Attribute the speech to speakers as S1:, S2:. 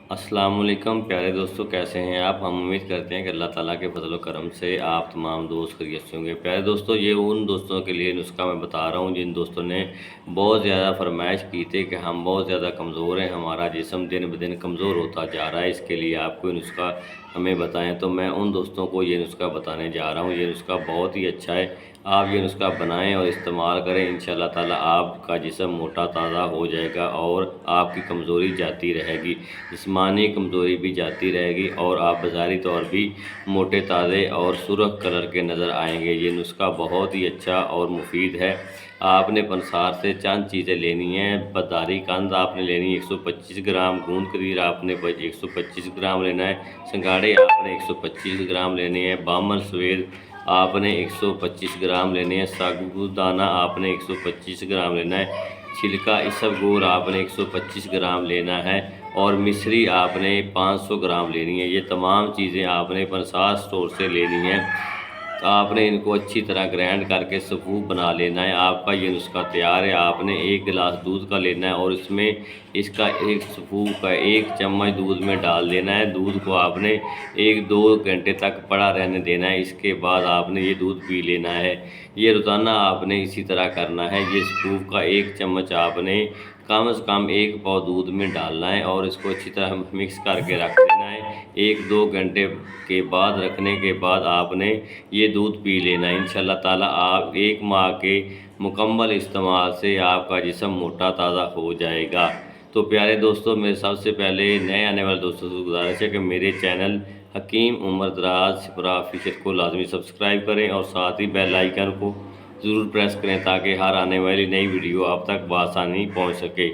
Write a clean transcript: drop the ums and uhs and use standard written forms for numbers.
S1: अस्सलाम वालेकुम प्यारे दोस्तों, कैसे हैं आप। हम उम्मीद करते हैं कि अल्लाह ताला के फजल व करम से आप तमाम दोस्त खैरियत से होंगे। प्यारे दोस्तों, ये उन दोस्तों के लिए नुस्खा मैं बता रहा हूँ जिन दोस्तों ने बहुत ज़्यादा फरमाइश की थी कि हम बहुत ज़्यादा कमज़ोर हैं, हमारा जिस्म दिन ब दिन कमज़ोर होता जा रहा है, इसके लिए आप कोई नुस्खा हमें बताएं। तो मैं उन दोस्तों को ये नुस्खा बताने जा रहा हूँ। ये नुस्खा बहुत ही अच्छा है, आप ये नुस्खा बनाएं और इस्तेमाल करें। इंशाअल्लाह ताला आपका जिस्म मोटा ताज़ा हो जाएगा और आपकी कमज़ोरी जाती रहेगी, जिस्मानी कमज़ोरी भी जाती रहेगी और आप बाज़ारी तौर भी मोटे ताज़े और सुर्ख कलर के नज़र आएंगे। ये नुस्खा बहुत ही अच्छा और मुफीद है। आपने पंसार से चंद चीज़ें लेनी हैं। बदारी कंद आपने लेनी है 125 ग्राम, गूंद कतीर आपने 125 ग्राम लेना है, संगाड़े आपने 125 ग्राम लेने हैं, बामन सफ़ेद आपने 125 ग्राम लेने हैं, साबूदाना आपने 125 ग्राम लेना है, छिलका इसबगोल आपने 125 ग्राम लेना है और मिश्री आपने 500 ग्राम लेनी है। ये तमाम चीज़ें आपने पंसार स्टोर से लेनी है। तो आपने इनको अच्छी तरह ग्राइंड करके सफूफ बना लेना है। आपका ये नुस्खा तैयार है। आपने 1 गिलास दूध का लेना है और इसमें इसका एक सफूफ का 1 चम्मच दूध में डाल देना है। दूध को आपने 1-2 घंटे तक पड़ा रहने देना है। इसके बाद आपने ये दूध पी लेना है। ये रोज़ाना आपने इसी तरह करना है। ये सफूफ का 1 चम्मच आपने कम से कम 1 पाव दूध में डालना है और इसको अच्छी तरह मिक्स करके रख देना है। 1-2 घंटे के बाद रखने के बाद आपने ये दूध पी लेना है। इंशाअल्लाह ताला आप 1 माह के मुकम्मल इस्तेमाल से आपका जिस्म मोटा ताज़ा हो जाएगा। तो प्यारे दोस्तों, मेरे सबसे पहले नए आने वाले दोस्तों से गुजारिश है कि मेरे चैनल हकीम उमर दराज सिपरा ऑफिशियल को लाजमी सब्सक्राइब करें और साथ ही बेल आइकन को ज़रूर प्रेस करें ताकि हर आने वाली नई वीडियो आप तक बआसानी पहुँच सके।